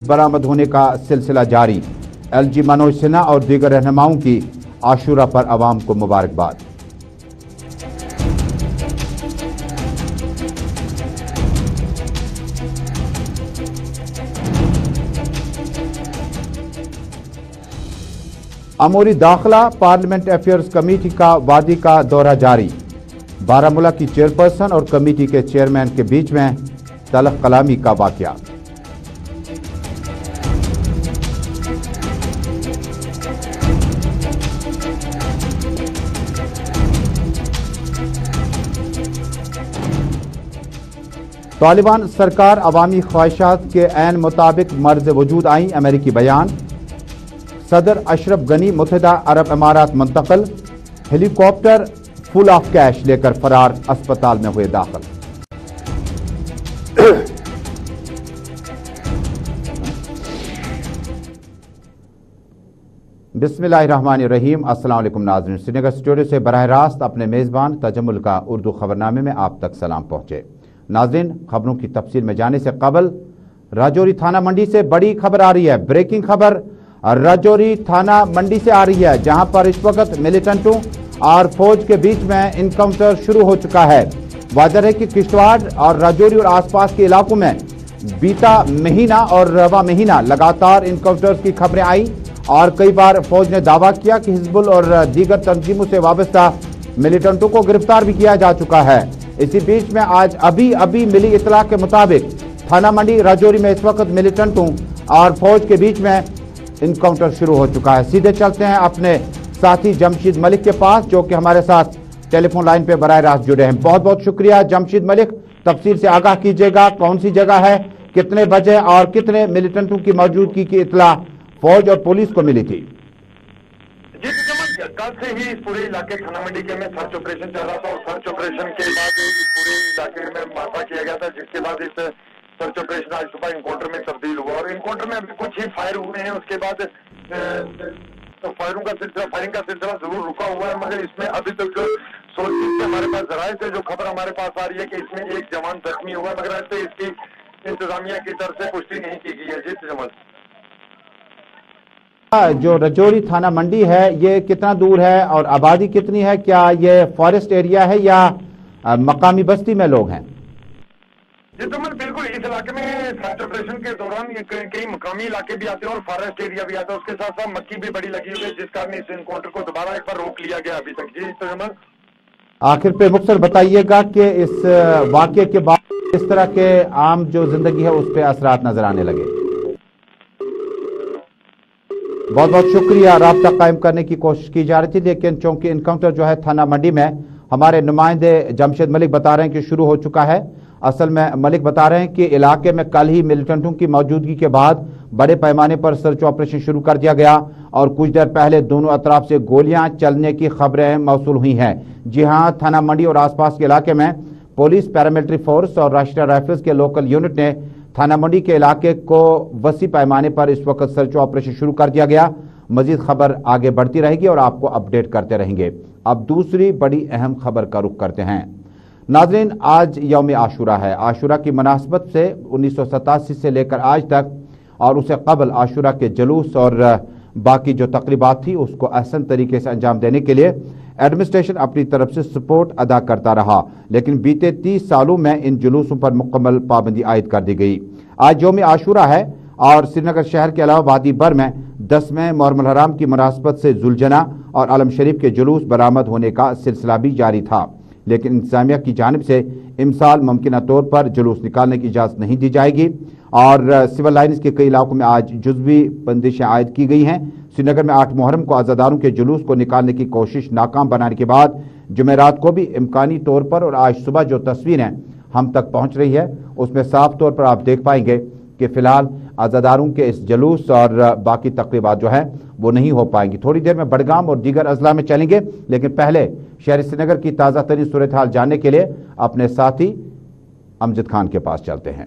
बरामद होने का सिलसिला जारी। LG मनोज सिन्हा और दीगर रहनुमाओं की आशूरा पर अवाम को मुबारकबाद। अमूरी दाखिला पार्लियामेंट अफेयर्स कमेटी का वादी का दौरा जारी। बारामूला की चेयरपर्सन और कमेटी के चेयरमैन के बीच में तल्ख कलामी का वाकया। तालिबान सरकार अवामी ख्वाहिशात के ऐन मुताबिक मर्ज वजूद आई। अमेरिकी बयान। सदर अशरफ गनी मुत्तहिदा अरब अमारात मुंतकिल। हेलीकॉप्टर फुल ऑफ कैश लेकर फरार, अस्पताल में हुए दाखिल। बिस्मिल्लाहिर्रहमानिर्रहीम। अस्सलाम वालेकुम नाज़रीन, श्रीनगर स्टूडियो से बराह रास्त अपने मेज़बान तजम्मुल का उर्दू खबरनामे में आप तक सलाम पहुंचे। नाज़रीन, खबरों की तफसील में जाने से कबल राजौरी थाना मंडी से बड़ी खबर आ रही है। ब्रेकिंग खबर राजौरी थाना मंडी से आ रही है, जहां पर इस वक्त मिलिटेंटों और फौज के बीच में इनकाउंटर शुरू हो चुका है। वाज़ेह है कि किश्तवाड़ और राजौरी और आसपास के इलाकों में बीता महीना और रवा महीना लगातार इनकाउंटर्स की खबरें आई और कई बार फौज ने दावा किया कि हिजबुल और दीगर तंजीमों से वाबस्ता मिलिटेंटों को गिरफ्तार भी किया जा चुका है। इसी बीच में आज अभी मिली इतला के मुताबिक थाना मंडी राजौरी में इस वक्त मिलिटेंटों और फौज के बीच में इनकाउंटर शुरू हो चुका है। सीधे चलते हैं अपने साथी जमशीद मलिक के पास, जो कि हमारे साथ टेलीफोन लाइन पे बराह रास्त जुड़े हैं। बहुत बहुत शुक्रिया जमशीद मलिक, तफसील से आगाह कीजिएगा, कौन सी जगह है, कितने बजे और कितने मिलिटेंटों की मौजूदगी की इतला फौज और पुलिस को मिली थी? कल से ही इस पूरे इलाके थाना मंडी के में सर्च ऑपरेशन चल रहा था और सर्च ऑपरेशन के बाद इस पूरे इलाके में माफा किया गया था, जिसके बाद इस सर्च ऑपरेशन आज सुबह इनकाउंटर में तब्दील हुआ और इनकाउंटर में अभी कुछ ही फायर हुए हैं। उसके बाद तो फायरिंग का सिलसिला जरूर रुका हुआ है, मगर इसमें अभी तक सोच हमारे पास जराये से जो खबर हमारे पास आ रही है कि इसमें एक जवान जख्मी हुआ, मगर ऐसे इसकी इंतजामिया की तरफ से पुष्टि नहीं की गई है। जी जमाल, जो राजौरी थाना मंडी है ये कितना दूर है और आबादी कितनी है? क्या ये फॉरेस्ट एरिया है या मकामी बस्ती में लोग हैं? जी तो बिल्कुल, इस इलाके में सर्च ऑपरेशन के दौरान कई मकामी इलाके भी आते हैं और फॉरेस्ट एरिया भी आता है। उसके साथ साथ मक्की भी बड़ी लगी हुई है, जिस कारण इस इनकाउंटर को दोबारा एक बार रोक लिया गया अभी तक। जी तो आखिर पे मुख्तर बताइएगा कि इस वाक़े के बाद इस तरह के आम जो जिंदगी है उस पर असरात नजर आने लगे। बहुत बहुत शुक्रिया। राब्ता कायम करने की कोशिश की जा रही थी, लेकिन चूंकि इनकाउंटर जो है थाना मंडी में हमारे नुमाइंदे जमशेद मलिक बता रहे हैं कि शुरू हो चुका है। असल में मलिक बता रहे हैं कि इलाके में कल ही मिलिटेंटों की मौजूदगी के बाद बड़े पैमाने पर सर्च ऑपरेशन शुरू कर दिया गया और कुछ देर पहले दोनों अतराफ से गोलियां चलने की खबरें मौसूल हुई हैं। जी हाँ, थाना मंडी और आसपास के इलाके में पुलिस, पैरामिलिट्री फोर्स और राष्ट्रीय राइफल्स के लोकल यूनिट ने थाना मंडी के इलाके को वसी पैमाने पर इस वक्त सर्च ऑपरेशन शुरू कर दिया गया। मजीद खबर आगे बढ़ती रहेगी और आपको अपडेट करते रहेंगे। अब दूसरी बड़ी अहम खबर का रुख करते हैं। नाज़रीन, आज यौम आशूरा है। आशूरा की मुनासबत से 1987 से लेकर आज तक और उससे कबल आशूरा के जुलूस और बाकी जो तकरीबात थी उसको अहसन तरीके से अंजाम देने के लिए एडमिनिस्ट्रेशन अपनी तरफ से सपोर्ट अदा करता रहा, लेकिन बीते 30 सालों में इन जुलूसों पर मुकम्मल पाबंदी आयद कर दी गई। आज यौम आशूरा है और श्रीनगर शहर के अलावा वादी भर में 10वें मुहर्रम हराम की मुनासबत से जुलजना और आलम शरीफ के जुलूस बरामद होने का सिलसिला भी जारी था, लेकिन इंतजामिया की जानिब से इमसाल मुमकिन तौर पर जुलूस निकालने की इजाज़त नहीं दी जाएगी और सिविल लाइन्स के कई इलाकों में आज जुज़वी बंदिशें आयद की गई हैं। श्रीनगर में 8 मुहर्रम को आज़ादारों के जुलूस को निकालने की कोशिश नाकाम बनाने के बाद जुमेरात को भी इम्कानी तौर पर और आज सुबह जो तस्वीरें हम तक पहुंच रही है उसमें साफ तौर पर आप देख पाएंगे कि फिलहाल आज़ादारों के इस जुलूस और बाकी तकरीबात जो है वो नहीं हो पाएंगी। थोड़ी देर में बडगाम और दीगर अजला में चलेंगे, लेकिन पहले शहर श्रीनगर की ताज़ा तरीन सूरत हाल जानने के लिए अपने साथी अमजद खान के पास चलते हैं।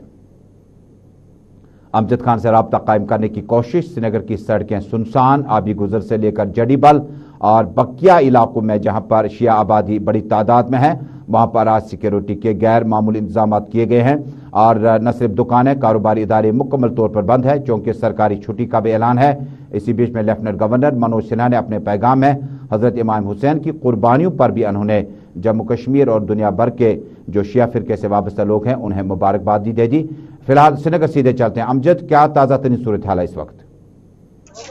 अमजद खान से राब्ता कायम करने की कोशिश। श्रीनगर की सड़कें सुनसान, आबी गुजर से लेकर जड़ीबल और बकिया इलाकों में जहां पर शिया आबादी बड़ी तादाद में है वहां पर आज सिक्योरिटी के गैर मामूली इंतजाम किए गए हैं اور न सिर्फ दुकानें, कारोबारी इदारे मुकम्मल तौर पर बंद है, चूँकि सरकारी छुट्टी का भी ऐलान है। इसी बीच में लेफ्टिनेंट गवर्नर मनोज सिन्हा ने अपने पैगाम में हज़रत इमाम हुसैन की कुर्बानियों पर भी उन्होंने जम्मू कश्मीर और दुनिया भर के जो शिया फिरके से वाबस्ता लोग हैं उन्हें मुबारकबाद दे दी। फिलहाल श्रीनगर सीधे चलते हैं। अमजद, क्या ताज़ा तरीन सूरत हाल है इस वक्त?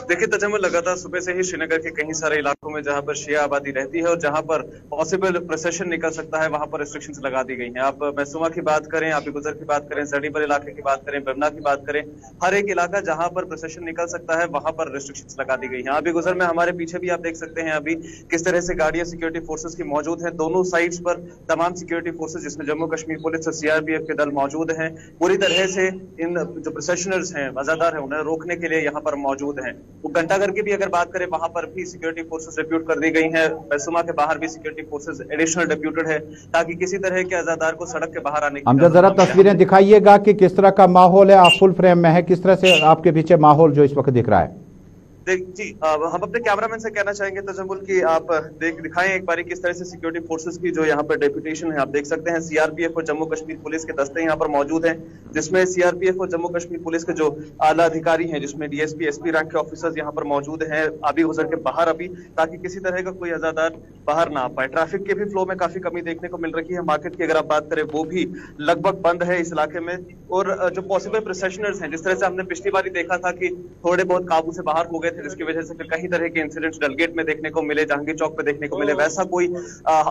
देखिए तजम्मुल लगातार सुबह से ही श्रीनगर के कई सारे इलाकों में जहां पर शिया आबादी रहती है और जहां पर पॉसिबल प्रोसेशन निकल सकता है वहां पर रिस्ट्रिक्शंस लगा दी गई हैं। आप मैसूमा की बात करें, आबी गुजर की बात करें, जड़ीबर इलाके की बात करें, बमना की बात करें, हर एक इलाका जहां पर प्रोसेशन निकल सकता है वहां पर रिस्ट्रिक्शंस लगा दी गई हैं। आबी गुजर में हमारे पीछे भी आप देख सकते हैं अभी किस तरह से गाड़ियां सिक्योरिटी फोर्सेज की मौजूद है। दोनों साइड्स पर तमाम सिक्योरिटी फोर्सेज जिसमें जम्मू कश्मीर पुलिस और सीआरपीएफ के दल मौजूद हैं, पूरी तरह से इन जो प्रोसेशनर्स हैं, वजादार हैं, उन्हें रोकने के लिए यहाँ पर मौजूद हैं। वो घंटाघर की भी अगर बात करें वहां पर भी सिक्योरिटी फोर्सेस डिप्यूट कर दी गई हैं। मैसूमा के बाहर भी सिक्योरिटी फोर्सेस एडिशनल डिप्यूटेड है ताकि किसी तरह के अजादार को सड़क के बाहर आने की हम जरा तस्वीरें दिखाइएगा कि किस तरह का माहौल है। आप फुल फ्रेम में है, किस तरह से आपके पीछे माहौल जो इस वक्त दिख रहा है? जी हम अपने कैमरामैन से कहना चाहेंगे तजम्मुल की आप दिखाएं एक बारी किस तरह से सिक्योरिटी फोर्सेस की जो यहाँ पर डेप्यूटेशन है। आप देख सकते हैं सीआरपीएफ और जम्मू कश्मीर पुलिस के दस्ते यहाँ पर मौजूद हैं, जिसमें सीआरपीएफ और जम्मू कश्मीर पुलिस के जो आला अधिकारी हैं, जिसमें डीएसपी एसपी रैंक के ऑफिसर्स यहाँ पर मौजूद हैं आबी गुजर के बाहर अभी, ताकि किसी तरह का कोई अजादार बाहर ना आ पाए। ट्रैफिक के भी फ्लो में काफी कमी देखने को मिल रही है। मार्केट की अगर आप बात करें वो भी लगभग बंद है इस इलाके में। और जो पॉसिबल प्रोसेशनर्स हैं, जिस तरह से हमने पिछली बार देखा था कि थोड़े बहुत काबू से बाहर हो गए थे, जिसकी वजह से फिर कई तरह के इंसिडेंट्स डलगेट में देखने को मिले, जहांगीर चौक पे देखने को मिले, वैसा कोई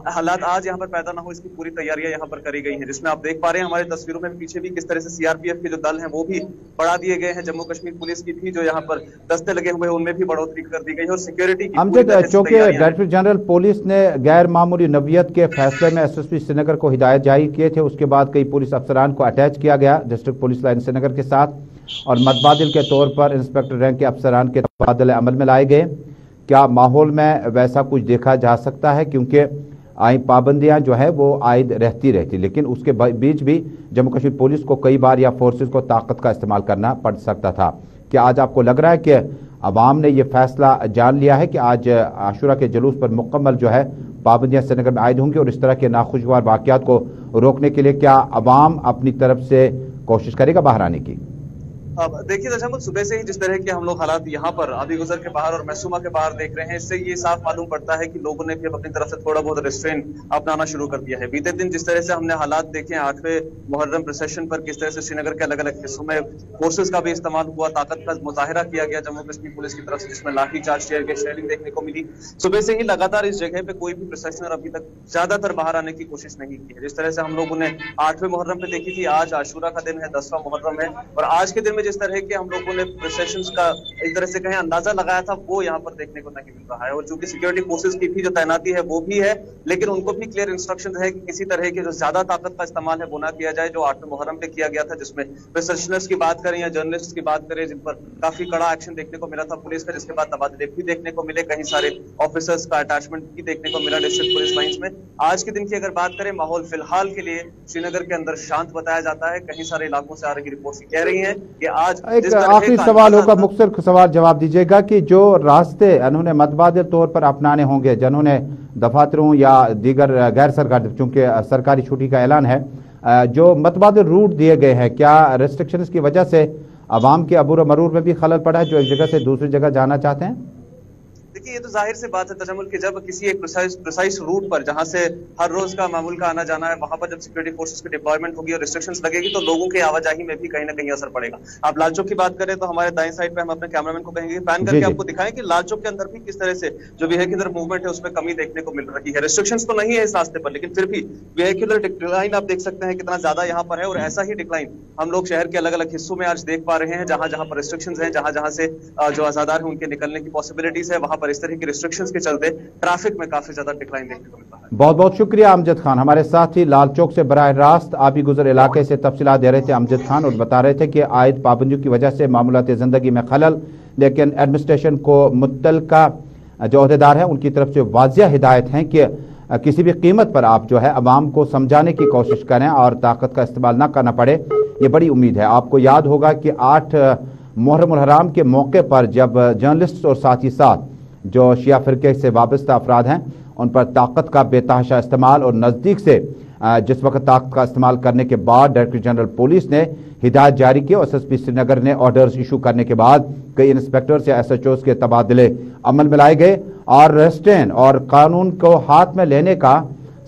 हालात आज यहाँ पर पैदा ना हो इसकी पूरी तैयारियां यहाँ पर करी गई हैं। जिसमें आप देख पा रहे हैं हमारे तस्वीरों में पीछे भी किस तरह से सीआरपीएफ के जो दल हैं वो भी बढ़ा दिए गए हैं। जम्मू कश्मीर पुलिस की भी जो यहाँ पर दस्ते लगे हुए हैं उनमें भी बढ़ोतरी कर दी गई है और सिक्योरिटी चूंकि डायरेक्टर जनरल पुलिस ने गैर मामूली नवीयत के फैसले में एसएसपी श्रीनगर को हिदायत जारी किए थे, उसके बाद कई पुलिस अफसरान को अटैच किया गया डिस्ट्रिक्ट पुलिस लाइन श्रीनगर के साथ और मतबादिल के तौर पर इंस्पेक्टर रैंक के अफसरान के तबादले अमल में लाए गए। क्या माहौल में वैसा कुछ देखा जा सकता है? क्योंकि पाबंदियां जो है वो आयद रहती लेकिन उसके बीच भी जम्मू कश्मीर पुलिस को कई बार या फोर्सेस को ताकत का इस्तेमाल करना पड़ सकता था। क्या आज आपको लग रहा है कि अवाम ने ये फैसला जान लिया है कि आज आशुरा के जुलूस पर मुकम्मल जो है पाबंदियां श्रीनगर में आयद होंगी और इस तरह के नाखुशगवार वाकयात को रोकने के लिए क्या अवाम अपनी तरफ से कोशिश करेगा बाहर आने की? देखिए तजम्मुल, सुबह से ही जिस तरह के हम लोग हालात यहाँ पर आबी गुजर के बाहर और मैसूमा के बाहर देख रहे हैं, इससे ये साफ मालूम पड़ता है कि लोगों ने भी अपनी तरफ से थोड़ा बहुत रिस्ट्रेन अपनाना शुरू कर दिया है। बीते दिन जिस तरह से हमने हालात देखे 8वें मुहर्रम प्रोसेशन पर, किस तरह से श्रीनगर के अलग अलग हिस्सों में फोर्सेज का भी इस्तेमाल हुआ, ताकत का मुजाहिरा किया गया जम्मू कश्मीर पुलिस की तरफ से, जिसमें लाठी चार्ज टीयर गैस शेलिंग देखने को मिली। सुबह से ही लगातार इस जगह पे कोई भी प्रोसेशनर अभी तक ज्यादातर बाहर आने की कोशिश नहीं की है। जिस तरह से हम लोगों ने 8वें मुहर्रम पे देखी थी, आज आशूरा का दिन है, 10वां मुहर्रम है और आज के दिन में जिस तरह के हम लोग ने प्रोसेशंस का एक तरह से कहें अंदाजा लगाया था वो यहाँ पर देखने को नहीं मिल रहा है। और चूंकि सिक्योरिटी फोर्सेस की भी जो तैनाती है वो भी है, लेकिन उनको भी क्लियर इंस्ट्रक्शन है कि किसी तरह के जो ज्यादा ताकत का इस्तेमाल है वो ना किया जाए, जो 8वें मुहर्रम पे किया गया था, जिसमें प्रोसेशनर्स की बात करें या जर्नलिस्ट की बात करें जिन पर काफी कड़ा एक्शन देखने को मिला था पुलिस का, जिसके बाद तबादले भी देखने को मिले, कहीं सारे ऑफिसर्स का अटैचमेंट भी देखने को मिला डिस्ट्रिक्ट पुलिस लाइंस में। आज के दिन की अगर बात करें, माहौल फिलहाल के लिए श्रीनगर के अंदर शांत बताया जाता है। कहीं सारे इलाकों से आ रही रिपोर्ट्स कह रही है कि आज आखिरी सवाल होगा, मुख्तसर सवाल जवाब दीजिएगा कि जो रास्ते उन्होंने मतबादिल तौर पर अपनाने होंगे, जिन्होंने दफातरों या दीगर गैर सरकारी, चूंकि सरकारी छुट्टी का ऐलान है, जो मतबादिल रूट दिए गए हैं, क्या रेस्ट्रिक्शंस की वजह से अवाम के अबूर मरूर में भी खलल पड़ा है जो एक जगह से दूसरी जगह जाना चाहते हैं? देखिए ये तो जाहिर सी बात है तजम्मुल कि जब किसी एक प्रिसाइज रूट पर जहां से हर रोज का मामूल का आना जाना है, वहां पर जब सिक्योरिटी फोर्सेस की डिप्लॉयमेंट होगी और रिस्ट्रिक्शंस लगेगी तो लोगों की आवाजाही में भी कहीं ना कहीं असर पड़ेगा। आप लाल चौक की बात करें तो हमारे दाएं साइड पे हम अपने कैमरामैन को कहेंगे पैन करके आपको दिखाएं कि लाल चौक के अंदर भी किस तरह से जो व्हीकलर मूवमेंट है उसमें कमी देखने को मिल रही है। रिस्ट्रिक्शंस तो नहीं है इस रास्ते पर, लेकिन फिर भी व्हीकलर डिक्लाइन आप देख सकते हैं कितना ज्यादा यहाँ पर है और ऐसा ही डिक्लाइन हम लोग शहर के अलग अलग हिस्सों में आज देख पा रहे हैं, जहां जहां पर रिस्ट्रिक्शंस हैं, जहां जहां से जो आजादार है उनके निकलने की पॉसिबिलिटीज है, वहां पर इस तरह की रिस्ट्रिक्शंस के चलते ट्रैफिक में काफी ज्यादा डिक्लाइन देखने को मिलता है। बहुत बहुत शुक्रिया अमजद खान, हमारे साथ ही लाल चौक से बराह रास्त आबी गुजर इलाके से तफसीलात दे रहे थे अमजद खान और बता रहे थे कि आयद पाबंदियों की वजह से मामूलात जिंदगी में खलल, लेकिन एडमिनिस्ट्रेशन को मुत्तलका जो अहदेदार है उनकी तरफ से वाज़िया हिदायत है कि किसी भी कीमत पर आप जो है अवाम को समझाने की कोशिश करें और ताकत का इस्तेमाल ना करना पड़े। ये बड़ी उम्मीद है। आपको याद होगा कि 8 मुहर्रम उल हराम के मौके पर जब जर्नलिस्ट और साथ ही साथ जो शिया फिरके से वाबस्ता अफराद हैं उन पर ताकत का बेतहाशा इस्तेमाल और नज़दीक से जिस वक्त ताकत का इस्तेमाल करने के बाद डायरेक्टर जनरल पुलिस ने हिदायत जारी की और SSP श्रीनगर ने ऑर्डर्स इशू करने के बाद कई इंस्पेक्टर्स या SHOs के तबादले अमल में लाए गए और रेस्ट्रेन और कानून को हाथ में लेने का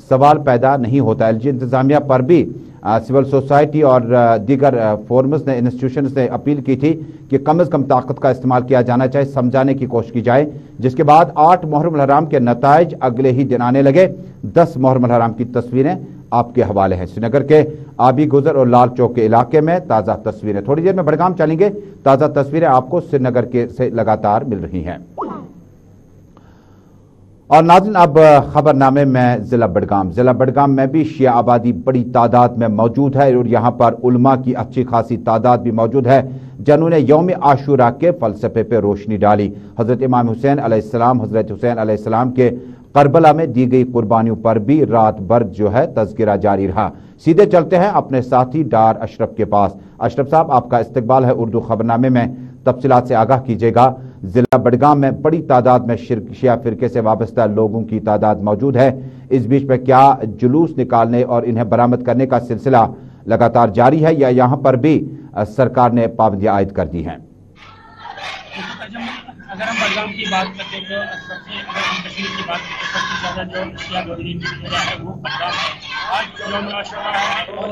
सवाल पैदा नहीं होता। LG इंतजामिया पर भी सिविल सोसाइटी और दीगर फोरम्स ने, इंस्टीट्यूशंस ने अपील की थी कि कम से कम ताकत का इस्तेमाल किया जाना चाहिए, समझाने की कोशिश की जाए। जिसके बाद 8 मुहर्रम अल हराम के नताइज अगले ही दिन आने लगे। 10 मुहर्रम अल हराम की तस्वीरें आपके हवाले हैं। श्रीनगर के आबी गुजर और लाल चौक के इलाके में ताज़ा तस्वीरें। थोड़ी देर में बड़गाम चलेंगे, ताज़ा तस्वीरें आपको श्रीनगर के से लगातार मिल रही हैं। और नाज़रीन, अब खबरनामे में ज़िला बड़गाम में भी शिया आबादी बड़ी तादाद में मौजूद है और यहाँ पर उलमा की अच्छी खासी तादाद भी मौजूद है जिन्होंने यौम आशूरा के फ़लसफ़े पे रोशनी डाली। हज़रत इमाम हुसैन अलैहिस्सलाम, हज़रत हुसैन अलैहिस्सलाम के करबला में दी गई कुर्बानियों पर भी रात भर जो है तज़किरा जारी रहा। सीधे चलते हैं अपने साथी डार अशरफ के पास। अशरफ साहब, आपका इस्तकबाल है उर्दू खबरनामे में, तफसीलात से आगाह कीजिएगा। जिला बड़गाम में बड़ी तादाद में शिया फिरके से वाबस्ता लोगों की तादाद मौजूद है। इस बीच में क्या जुलूस निकालने और इन्हें बरामद करने का सिलसिला लगातार जारी है या यहाँ पर भी सरकार ने पाबंदियां आयद कर दी हैं? अगर हम बड़गाम की बात करते हैं तो सबसे, अगर हम कश्मीर की बात करते हैं सबसे ज़्यादा जो शिया लोधी जगह है वो बड़गाम है। आज यौम आशूरा है और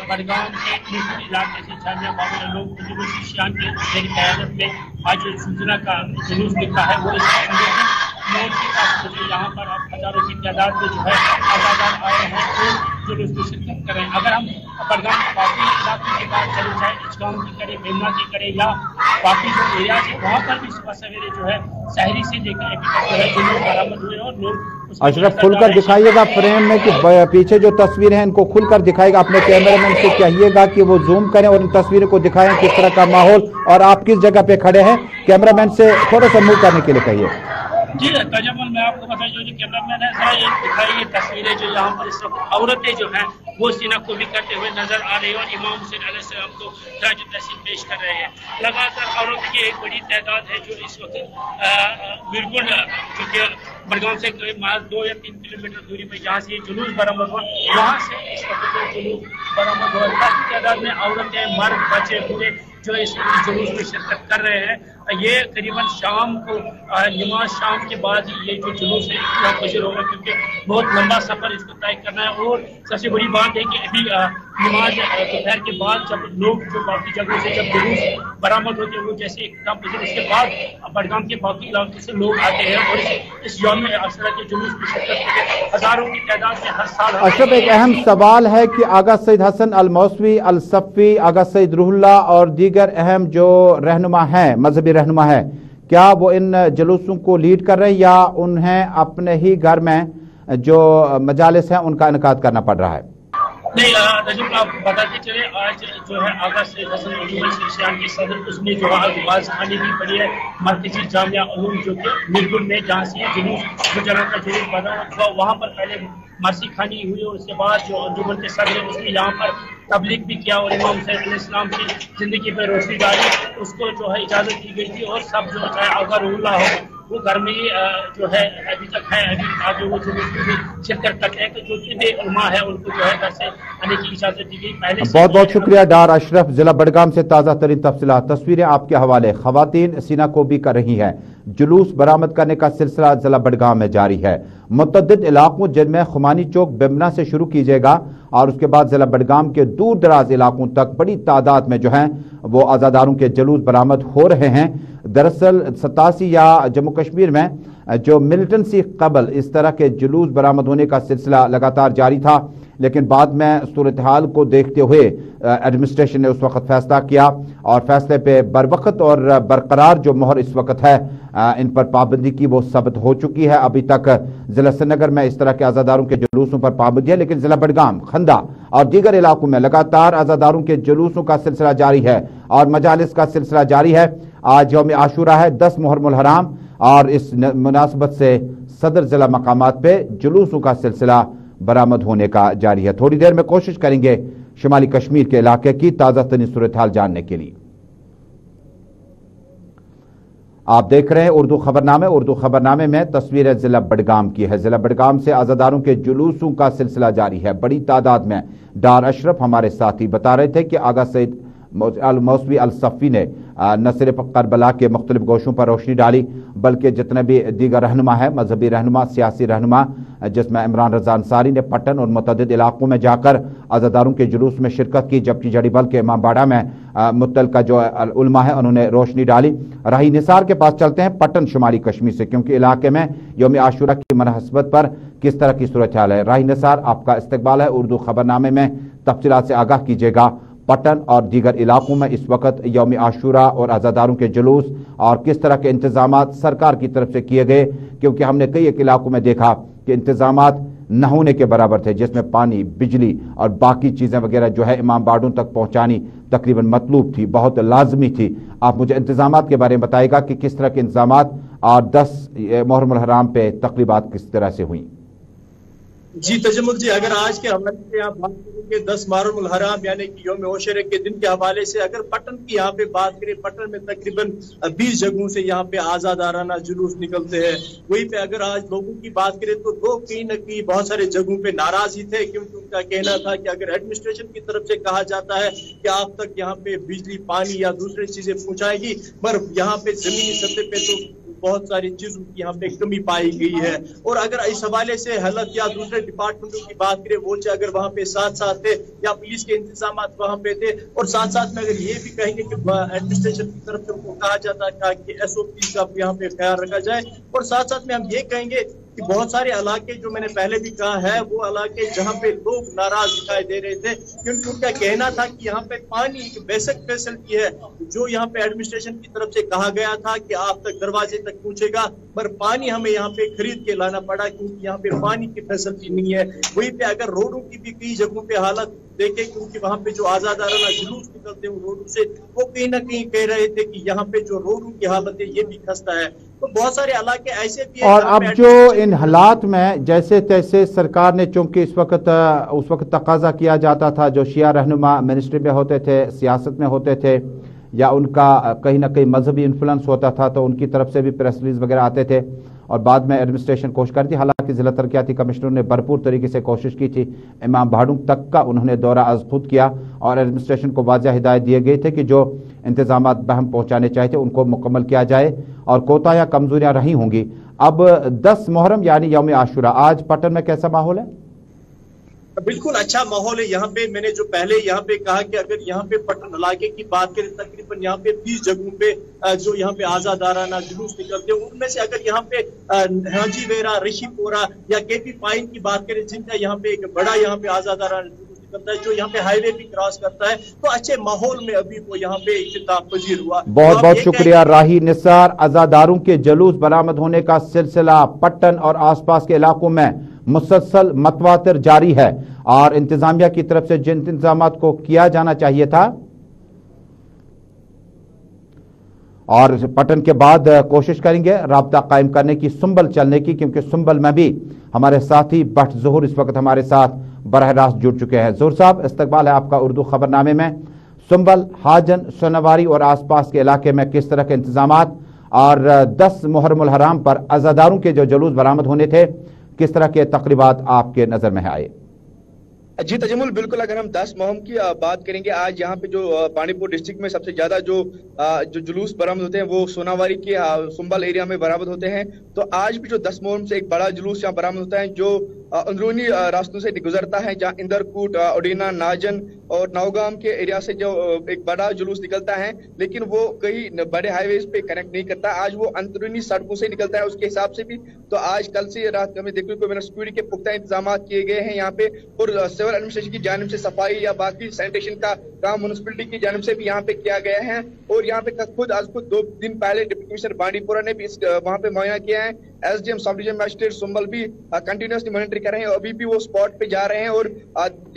बड़गाम के मुख्य इलाके से जामिया बाबा लोग शियान के क़यादत में आज जो सूचना का जुलूस निकला है वो इस मोड़ के पास मुझे यहाँ पर अब हज़ारों की तादाद में जो है आज़ादार आए हैं और जुलूस में शिरकत कर रहे हैं। अगर हम बड़गाम के बाकी इलाकों की बात करें, चाहे इचगाम की करें, बेलना की करें या बाकी जो एरिया है वहाँ पर भी सुबह सवेरे जो है शहरी से लेकर अभी तक जो है जुलूस बरामद हुए और लोग। अशरफ, खुलकर दिखाइएगा फ्रेम में कि पीछे जो तस्वीरें हैं इनको खुलकर दिखाएगा। अपने कैमरामैन से कहिएगा कि वो जूम करें और इन तस्वीरों को दिखाएं किस तरह का माहौल और आप किस जगह पे खड़े हैं। कैमरामैन से थोड़ा सा मूव करने के लिए कहिए। जी तजम्मुल, मैं आपको बताऊं जो कैमरामैन है जरा ये दिखाइए तस्वीरें जो यहाँ पर इस वक्त औरतें जो हैं वो सीना को भी करते हुए नजर आ रही है और इमाम हुसैन अलैहिस्सलाम को ताज तहसीन पेश कर रहे हैं। लगातार औरतों की एक बड़ी तादाद है जो इस वक्त बिल्कुल क्योंकि बड़गाम से करीब 2 या 3 किलोमीटर दूरी पर जहाँ से ये जुलूस बरामद हुआ वहाँ से इस वक्त जो जुलूस बरामद हुआ काफी तादाद में औरतें, मर्द, बच्चे पूरे जो इस जुलूस में शिरकत कर रहे हैं। ये करीबन शाम को नमाज शाम के बाद ये जो जुलूस है इतना बजर होगा क्योंकि बहुत लंबा सफर इसको तय करना है। और सबसे बड़ी बात है कि अभी नमाज दोपहर के बाद जब लोग जो बाकी जगहों से जब जुलूस बरामद होते हैं वो जैसे इख्तिताम बजे उसके बाद बड़गाम के बाकी इलाकों से लोग आते हैं और इस यौम आशूरा के जुलूस में शिरकत करके हजारों की तादाद में हर साल। अशरफ, एक अहम सवाल है कि आगा सईद हसन अल मौसवी, अल सफ़ी, आगा सईद रूहुल्लाह और दीगर अहम जो रहनुमा हैं, मजहबी रहनुमा है, क्या वो इन जुलूसों को लीड कर रहे हैं या उन्हें अपने ही घर में जो मजालिस हैं उनका इनकाद करना पड़ रहा है? नहीं रजब, आप बताते चले आज जो है आगा सईद हसन शियान के सदर उसने जो आवाज खानी भी पड़ी है मरकजी जामिया उलूम जो कि मिरपुर में जहाँ से जुलूस गुजरात का जुलूस बना वहाँ पर पहले मरसी खानी हुई और उसके बाद जो अंजुमन के सदर है उसने यहाँ पर तबलीग भी किया और इमाम हुसैन अलैहिस्सलाम की जिंदगी पर रोशनी डाली, उसको जो है इजाजत दी गई थी और सब जो चाहे आगा रूहुल्लाह हो वो घर में ही जो है अभी तक है, अभी आगे वो जुलूस शिरकत करते हैं। तो जो भी उलमा है उनको जो है घर से आने की इजाजत दी गई। पहले बहुत बहुत शुक्रिया डार अशरफ। जिला बड़गाम से ताज़ा तरीन तफसीलात, तस्वीरें आपके हवाले। खवातीन सीना को भी कर रही हैं। जुलूस बरामद करने का सिलसिला जिला बड़गाम में जारी है। मुतअद्दिद इलाकों जिनमें खुमानी चौक बेमना से शुरू कीजिएगा और उसके बाद जिला बड़गाम के दूर दराज इलाकों तक बड़ी तादाद में जो हैं वो आज़ादारों के जुलूस बरामद हो रहे हैं। दरअसल 87 या जम्मू कश्मीर में जो मिलिटेंसी कबल इस तरह के जुलूस बरामद होने का सिलसिला लगातार जारी था, लेकिन बाद में सूरत हाल को देखते हुए एडमिनिस्ट्रेशन ने उस वक्त फैसला किया और फैसले पे बरवक्त और बरकरार जो मोहर इस वक्त है इन पर पाबंदी की वो साबित हो चुकी है। अभी तक जिला श्रीनगर में इस तरह के आज़ादारों के जुलूसों पर पाबंदी है, लेकिन जिला बड़गाम, खंदा और दीगर इलाकों में लगातार आज़ादारों के जुलूसों का सिलसिला जारी है और मजालिस का सिलसिला जारी है। आज यौम आशूरा है, 10 मुहर्रम अल हराम, और इस मुनासिबत से सदर जिला मकामात पे जुलूसों का सिलसिला बरामद होने का जारी है। थोड़ी देर में कोशिश करेंगे शुमाली कश्मीर के इलाके की ताज़ा तरीन सूरत हाल जानने के लिए। आप देख रहे हैं उर्दू खबरनामे। उर्दू खबरनामे में तस्वीर जिला बडगाम की है। जिला बडगाम से आज़ादारों के जुलूसों का सिलसिला जारी है। बड़ी तादाद में डार अशरफ हमारे साथी बता रहे थे कि आगा सईद मौसवी अल सफ़ी ने न सिर्फ करबला के मुख्तलिफ गोशों पर रोशनी डाली, बल्कि जितने भी दीगर रहनुमा है, मजहबी रहनुमा, सियासी रहनुमा, जिसमें इमरान रजा अंसारी ने पट्टन और मुतअद्दिद इलाकों में जाकर आज़ादारों के जुलूस में शिरकत की, जबकि जड़ीबल के इमामबाड़ा में मुतल्लिका जो उलमा है उन्होंने रोशनी डाली। राही निसार के पास चलते हैं पट्टन शुमाली कश्मीर से, क्योंकि इलाके में यौम आशूरा की मनहसबत पर किस तरह की सूरत हाल है। राही निसार, आपका इस्तकबाल है। उर्दू खबरनामे में तफसीलात से आगाह कीजिएगा। पट्टन और दीगर इलाकों में इस वक्त यौम आशूरा और आज़ादारों के जुलूस और किस तरह के इंतजामात सरकार की तरफ से किए गए, क्योंकि हमने कई एक इलाकों में देखा कि इंतजामात न होने के बराबर थे, जिसमें पानी, बिजली और बाकी चीज़ें वगैरह जो है इमाम बाड़ों तक पहुँचानी तकरीबन मतलूब थी, बहुत लाजमी थी। आप मुझे इंतजामात के बारे में बताइएगा कि किस तरह के इंतजामात और 10 मुहर्रम हराम पे तकरीबात किस तरह से हुई। जी तजम्मुल जी, अगर आज के हवाले से आप बात करेंगे 10 मुहर्रम हराम यानी कि यौम ओशरे के दिन के हवाले से अगर पट्टन की यहाँ पे बात करें, पट्टन में तकरीबन 20 जगहों से यहाँ पे आजादाराना जुलूस निकलते हैं। वहीं पे अगर आज लोगों की बात करें तो लोग कहीं न कहीं बहुत सारे जगहों पे नाराज ही थे, क्योंकि उनका कहना था कि अगर एडमिनिस्ट्रेशन की तरफ से कहा जाता है कि आप तक यहाँ पे बिजली, पानी या दूसरी चीजें पहुंचाएगी, पर यहाँ पे जमीनी सतह पे तो बहुत सारी चीजों की यहाँ पे कमी पाई गई है। और अगर इस हवाले से हालत या दूसरे डिपार्टमेंटों की बात करें, वो चाहे अगर वहाँ पे साथ साथ थे या पुलिस के इंतजाम वहाँ पे थे, और साथ साथ में अगर ये भी कहेंगे कि एडमिनिस्ट्रेशन की तरफ से उनको कहा जाता है कि SOP का यहाँ पे ख्याल रखा जाए, और साथ साथ में हम ये कहेंगे कि बहुत सारे इलाके जो मैंने पहले भी कहा है, वो इलाके जहाँ पे लोग नाराज दिखाई दे रहे थे, क्योंकि उनका कहना था कि यहाँ पे पानी एक बेसिक फैसिलिटी है जो यहाँ पे एडमिनिस्ट्रेशन की तरफ से कहा गया था कि आप तक दरवाजे तक पहुंचेगा, पर पानी हमें यहाँ पे खरीद के लाना पड़ा, क्योंकि यहाँ पे पानी की फैसिलिटी नहीं है। वहीं पे अगर रोडों की भी कई जगहों पे हालत देखे, क्योंकि वहाँ पे जो आजादाराना जुलूस निकलते हैं रोडों से, वो कहीं ना कहीं कह रहे थे कि यहाँ पे जो रोडों की हालत है ये भी खस्ता है। तो बहुत सारे इलाके ऐसे भी और अब जो इन हालात में जैसे तैसे सरकार ने, चूंकि उस वक्त तकाजा किया जाता था, जो शिया रहनुमा मिनिस्ट्री में होते थे, सियासत में होते थे, या उनका कहीं ना कहीं मजहबी इन्फ्लुएंस होता था, तो उनकी तरफ से भी प्रेस रिलीज वगैरह आते थे, और बाद में एडमिनिस्ट्रेशन कोशिश करती। हालांकि जिला तरक्याती कमिश्नर ने भरपूर तरीके से कोशिश की थी, इमाम बाड़ों तक का उन्होंने दौरा आज खुद किया, और एडमिनिस्ट्रेशन को वाज़ेह हिदायत दिए गए थे कि जो इंतजामात बहम पहुँचाने चाहिए थे उनको मुकम्मल किया जाए, और कोता या कमजोरियाँ रही होंगी। अब 10 मुहर्रम यानी यौम आशूरा, आज पट्टन में कैसा माहौल है? बिल्कुल अच्छा माहौल है यहाँ पे। मैंने जो पहले यहाँ पे कहा कि अगर यहाँ पे पट्टन इलाके की बात करें, तकरीबन यहाँ पे 20 जगहों पे जो यहाँ पे आजादाराना जुलूस निकलते हैं, उनमें से अगर यहाँ पे हाजी वेरा, ऋषिपोरा या KP पाइन की बात करें, जिनका यहाँ पे एक बड़ा यहाँ पे आजादाराना जुलूस निकलता है, जो यहाँ पे हाईवे भी क्रॉस करता है, तो अच्छे माहौल में अभी वो यहाँ पे इख्तिताम पजीर हुआ। बहुत बहुत शुक्रिया राही निसार। आजादारों के जुलूस बरामद होने का सिलसिला पट्टन और आसपास के इलाकों में मुसलसल मतवातिर जारी है, और इंतजामिया की तरफ से जिन इंतजामात को किया जाना चाहिए था, और पट्टन के बाद कोशिश करेंगे राब्ता कायम करने की, सुंबल चलने की, क्योंकि सुंबल में भी हमारे साथी भट्ट ज़हूर इस वक्त हमारे साथ बरह रास्त जुड़ चुके हैं। ज़हूर साहब, इस्तकबाल है आपका उर्दू खबरनामे में। सुंबल, हाजन, सोनावारी और आसपास के इलाके में किस तरह के इंतजामात, और 10 मुहर्रम हराम पर अज़ादारों के जो जुलूस बरामद होने थे, किस तरह के तकरीबात आपके नजर में आए? जी तजम्मुल, बिल्कुल अगर हम 10 मुहर्रम की बात करेंगे, आज यहाँ पे जो पानीपुर डिस्ट्रिक्ट में सबसे ज्यादा जो जुलूस बरामद होते हैं वो सोनावारी के सुंबल एरिया में बरामद होते हैं। तो आज भी जो 10 मुहर्रम से एक बड़ा जुलूस यहाँ बरामद होता है, जो अंदरूनी रास्तों से गुजरता है, जहाँ इंदरकूट, ओडीना, नाजन और नौगाम के एरिया से जो एक बड़ा जुलूस निकलता है, लेकिन वो कई बड़े हाईवे पे कनेक्ट नहीं करता। आज वो अंदरूनी सड़कों से निकलता है। उसके हिसाब से भी तो आज कल से रात हमें देखने को मिला, सिक्योरिटी के पुख्ता इंतजाम किए गए हैं यहाँ पे, और सिविल एडमिनिस्ट्रेशन की जानिब से सफाई या बाकी सैनिटेशन का काम म्युनिसिपैलिटी की जानिब से भी यहाँ पे किया गया है। और यहाँ पे आज खुद 2 दिन पहले डिप्टी कमिश्नर बांडीपुरा ने भी वहाँ पे मुआयना किया है। SDM sub division magistrate Sumbal भी कंटिन्यूसली मॉनिटरिंग कर रहे हैं, अभी भी वो स्पॉट पे जा रहे हैं, और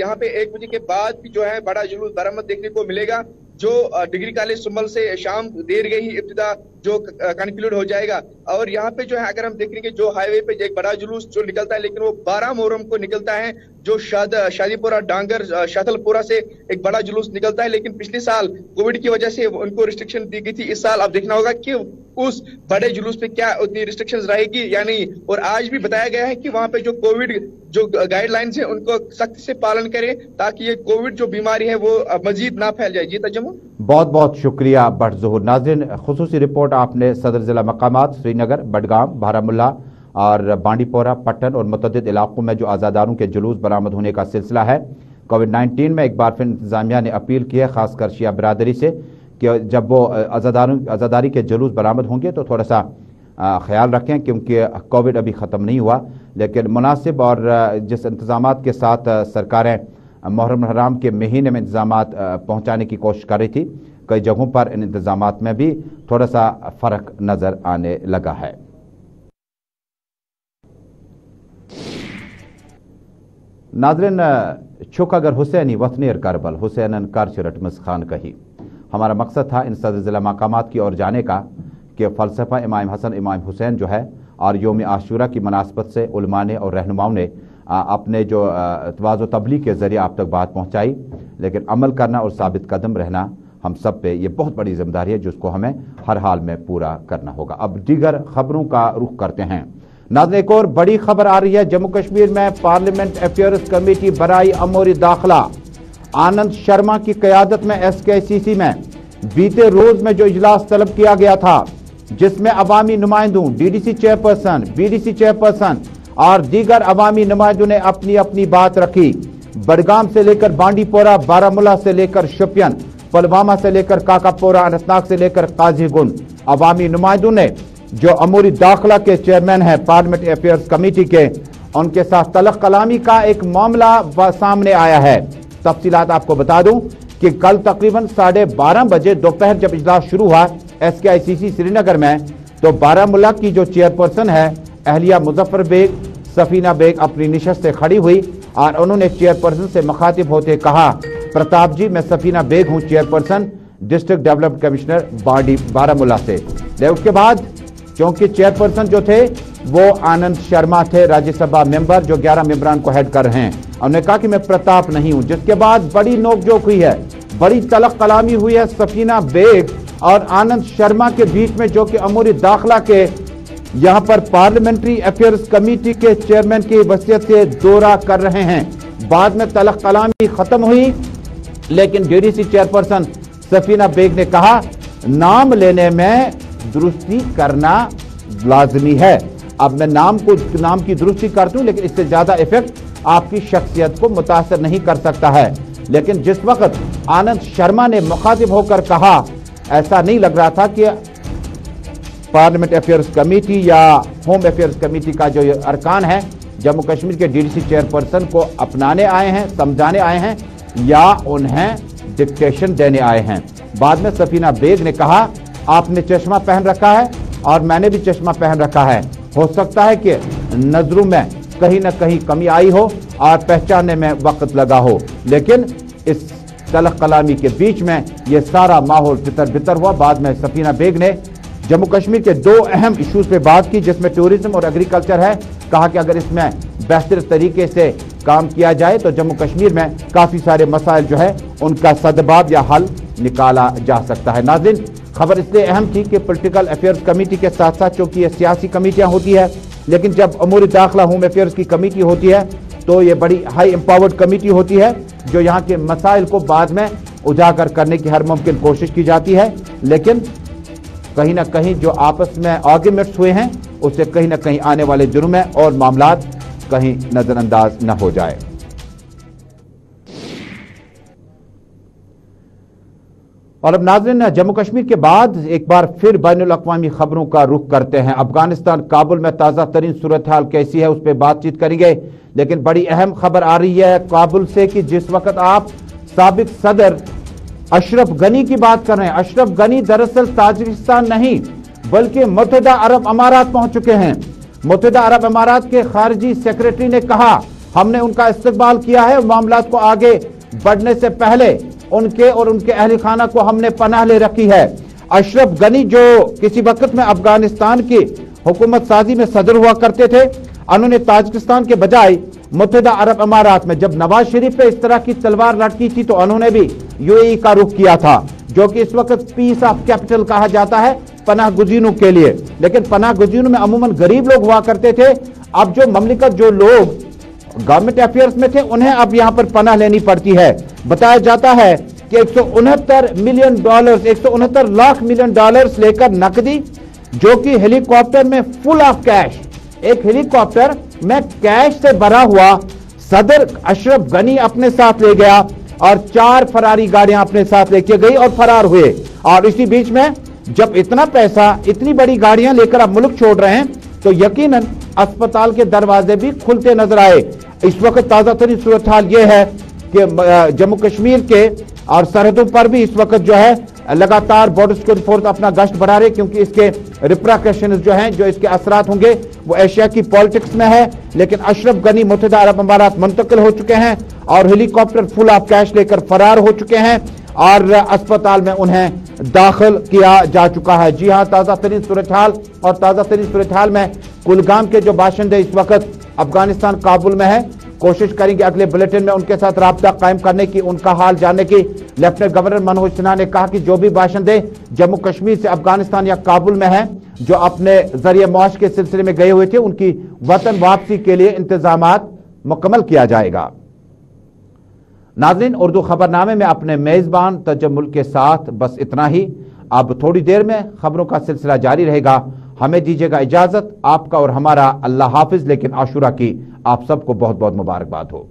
यहाँ पे 1 बजे के बाद भी जो है बड़ा जुलूस बरामद देखने को मिलेगा। जो डिग्री कॉलेज सुंबल से शाम देर गई ही इब्तिदा जो कंक्लूड हो जाएगा। और यहाँ पे जो है अगर हम देखेंगे जो हाईवे पे एक बड़ा जुलूस जो निकलता है, लेकिन वो 12 मुहर्रम को निकलता है, जो शादीपुरा डांगर शातलपुरा से एक बड़ा जुलूस निकलता है। लेकिन पिछले साल कोविड की वजह से उनको रिस्ट्रिक्शन दी गई थी। इस साल अब देखना होगा कि उस बड़े जुलूस पे क्या उतनी रिस्ट्रिक्शंस रहेगी या नहीं। और आज भी बताया गया है कि वहां पे जो कोविड जो गाइडलाइंस है उनको सख्ती से पालन करें, ताकि ये कोविड जो बीमारी है वो मजीद ना फैल जाए। जी तजम्मुल, बहुत बहुत शुक्रिया बट ज़हूर। नाज़रीन, खुसूसी रिपोर्ट आपने सदर जिला मकामात श्रीनगर, बडगाम, बारामुल्ला और बांडीपोरा, पट्टन और मुतअद्दिद इलाकों में जो आज़ादारों के जुलूस बरामद होने का सिलसिला है। कोविड-19 में एक बार फिर इंतजामिया ने अपील की है खासकर शिया बिरादरी से कि जब वो आज़ादारी के जुलूस बरामद होंगे तो थोड़ा सा ख्याल रखें, क्योंकि कोविड अभी ख़त्म नहीं हुआ। लेकिन मुनासिब और जिस इंतज़ामात के साथ सरकारें मुहर्रम हराम के महीने में इंतज़ामात पहुँचाने की कोशिश कर रही थी, कई जगहों पर इन इंतज़ामात में भी थोड़ा सा फ़र्क नज़र आने लगा है। नाज़रीन, छुक अगर हुसैनी वतनेर करबल हुसैनन कारचरट मसखान कही। हमारा मकसद था इन सदर ज़िला मकामात की ओर जाने का कि फ़लसफ़ा इमाम हसन इमाम हुसैन जो है और यौम आशूरा की मुनासबत से उलमा ने और रहनुमाओं ने अपने जो तवाज़ो तबलीग के ज़रिए आप तक बात पहुँचाई। लेकिन अमल करना और साबित कदम रहना हम सब पे ये बहुत बड़ी जिम्मेदारी है, जिसको हमें हर हाल में पूरा करना होगा। अब दीगर खबरों का रुख करते हैं। नाज़रीन, एक और बड़ी खबर आ रही है। जम्मू कश्मीर में पार्लियामेंट अफेयर्स कमेटी बराई अमूरी दाखिला आनंद शर्मा की क़यादत में SKCC में बीते रोज में जो इजलास तलब किया गया था, जिसमें अवामी नुमाइंदों, DDC चेयरपर्सन, BDC चेयरपर्सन और दीगर अवामी नुमाइंदों ने अपनी अपनी बात रखी। बडगाम से लेकर बांडीपोरा, बारामुल्ला से लेकर शोपियान, पुलवामा से लेकर काकापोरा, अनंतनाग से लेकर काजीगुंड, अवामी नुमाइंदों ने जो अमूरी दाखिला के चेयरमैन हैं पार्लियामेंट अफेयर्स कमेटी के, उनके साथ तलख कलामी का एक मामला सामने आया है। तफसीलात आपको बता दूं कि कल तकरीबन 12:30 बजे दोपहर जब इजलास शुरू हुआ SKICC श्रीनगर में, तो बारामुल्ला की जो चेयरपर्सन है अहलिया मुजफ्फर बेग सफीना बेग अपनी निशस्त से खड़ी हुई और उन्होंने चेयरपर्सन से मुखातिब होते कहा, प्रताप जी, मैं सफीना बेग हूं, chairperson district development commissioner Baramulla से। उसके बाद क्योंकि चेयरपर्सन जो थे वो आनंद शर्मा थे, राज्यसभा मेंबर जो 11 मेंबरान को हेड कर रहे हैं, उन्होंने कहा कि मैं प्रताप नहीं हूं। जिसके बाद बड़ी नोकझोंक हुई है, बड़ी तलख कलामी हुई है सफीना बेग और आनंद शर्मा के बीच में, जो कि अमूरी दाखिला के यहां पर पार्लियामेंट्री अफेयर्स कमेटी के चेयरमैन की वसीयत से दौरा कर रहे हैं। बाद में तलख कलामी खत्म हुई, लेकिन DDC चेयरपर्सन सफीना बेग ने कहा, नाम लेने में दुरुस्ती करना लाजमी है। अब मैं नाम की दुरुस्ती करता हूं, लेकिन इससे ज्यादा इफेक्ट आपकी शख्सियत को मुतासर नहीं कर सकता है। लेकिन जिस वक्त आनंद शर्मा ने मुखातिब होकर कहा, ऐसा नहीं लग रहा था कि पार्लियामेंट अफेयर्स कमेटी या होम अफेयर्स कमेटी का जो अरकान है जम्मू कश्मीर के DDC चेयरपर्सन को अपनाने आए हैं, समझाने आए हैं, या उन्हें डिक्टेशन देने आए हैं। बाद में सफीना बेग ने कहा, आपने चश्मा पहन रखा है और मैंने भी चश्मा पहन रखा है, हो सकता है कि नजरों में कहीं ना कहीं कमी आई हो और पहचानने में वक्त लगा हो, लेकिन इस तलख कलामी के बीच में यह सारा माहौल तितर बितर हुआ। बाद में सफीना बेग ने जम्मू कश्मीर के 2 अहम इश्यूज पे बात की, जिसमें टूरिज्म और एग्रीकल्चर है। कहा कि अगर इसमें बेहतर तरीके से काम किया जाए तो जम्मू कश्मीर में काफी सारे मसाइल जो है उनका सदबाब या हल निकाला जा सकता है। नाज़रीन, खबर इसलिए अहम थी कि पॉलिटिकल अफेयर्स कमेटी के साथ साथ, चूंकि ये सियासी कमेटियां होती है, लेकिन जब अमूरी दाखिला होम अफेयर्स की कमेटी होती है तो ये बड़ी हाई एम्पावर्ड कमेटी होती है, जो यहाँ के मसाइल को बाद में उजागर करने की हर मुमकिन कोशिश की जाती है। लेकिन कहीं ना कहीं जो आपस में आर्ग्यूमेंट्स हुए हैं, उससे कहीं ना कहीं आने वाले दिनों में और मामलात कहीं नजरअंदाज न हो जाए। और अब नाज़रीन, जम्मू कश्मीर के बाद एक बार फिर बैनुल अक़वामी खबरों का रुख करते हैं। अफगानिस्तान काबुल में ताज़ा तरीन सूरत हाल कैसी है, उस पर बातचीत करेंगे। लेकिन बड़ी अहम खबर आ रही है काबुल से कि जिस वक्त आप साबिक सदर अशरफ गनी की बात कर रहे हैं, अशरफ गनी दरअसल ताजिकिस्तान नहीं बल्कि मुत्तहिदा अरब अमारात पहुंच चुके हैं। मुत्तहिदा अरब अमारात के खारजी सेक्रेटरी ने कहा, हमने उनका इस्तकबाल किया है, मामलात को आगे बढ़ने से पहले उनके और उनके अहल खाना को हमने पनाह ले रखी है। अशरफ गनी जो किसी वक्त में अफगानिस्तान की हुकूमत साजी में सदर हुआ करते थे, उन्होंने ताजिकिस्तान के बजाय मुत्तहिदा अरब अमारात में जब नवाज शरीफ पे इस तरह की तलवार लटकी थी तो उन्होंने भी यूएई का रुख किया था, जो कि इस वक्त पीस ऑफ कैपिटल कहा जाता है पनाह गुज़ीनों के लिए। लेकिन पनाह गुज़ीनों में अमूमन गरीब लोग हुआ करते थे। अब जो ममलिकत, जो लोग गवर्नमेंट अफेयर्स में थे, उन्हें अब यहां पर पनाह लेनी पड़ती है। बताया जाता है कि 169 लाख मिलियन डॉलर्स लेकर नकदी, जो कि हेलीकॉप्टर में फुल ऑफ कैश, एक हेलीकॉप्टर में कैश से भरा हुआ सदर अशरफ गनी अपने साथ ले गया और 4 फरारी गाड़ियां अपने साथ लेके गई और फरार हुए। और इसी बीच में जब इतना पैसा, इतनी बड़ी गाड़ियां लेकर आप मुल्क छोड़ रहे हैं तो यकीनन अस्पताल के दरवाजे भी खुलते नजर आए। इस वक्त ताजा तरीन सूरत हाल यह है कि जम्मू कश्मीर के और सरहदों पर भी इस वक्त जो है लगातार बॉर्डर सिक्योरिटी फोर्स अपना गश्त बढ़ा रहे, क्योंकि इसके रिप्रिकॉशंस जो हैं, जो इसके असरात होंगे वो एशिया की पॉलिटिक्स में है। लेकिन अशरफ गनी मुत्तहिदा अरब अमारात मुंतकिल हो चुके हैं और हेलीकॉप्टर फुल ऑफ कैश लेकर फरार हो चुके हैं और अस्पताल में उन्हें दाखिल किया जा चुका है। जी हां, ताजा तरीन सूरत हाल, और ताजा तरीन सूरत हाल में कुलगाम के जो बाशिंदे इस वक्त अफगानिस्तान काबुल में है, कोशिश करेंगे अगले बुलेटिन में उनके साथ राब्ता कायम करने की, उनका हाल जानने की। लेफ्टिनेंट गवर्नर मनोज सिन्हा ने कहा कि जो भी बाशिंदे जम्मू कश्मीर से अफगानिस्तान या काबुल में हैं, जो अपने जरिए मुआश के सिलसिले में गए हुए थे, उनकी वतन वापसी के लिए इंतजामात मुकम्मल किया जाएगा। नाज़रीन, उर्दू खबरनामे में अपने मेजबान तजम्मुल के साथ बस इतना ही। अब थोड़ी देर में खबरों का सिलसिला जारी रहेगा। हमें दीजिएगा इजाजत। आपका और हमारा अल्लाह हाफिज। लेकिन आशूरा की आप सबको बहुत बहुत मुबारकबाद हो।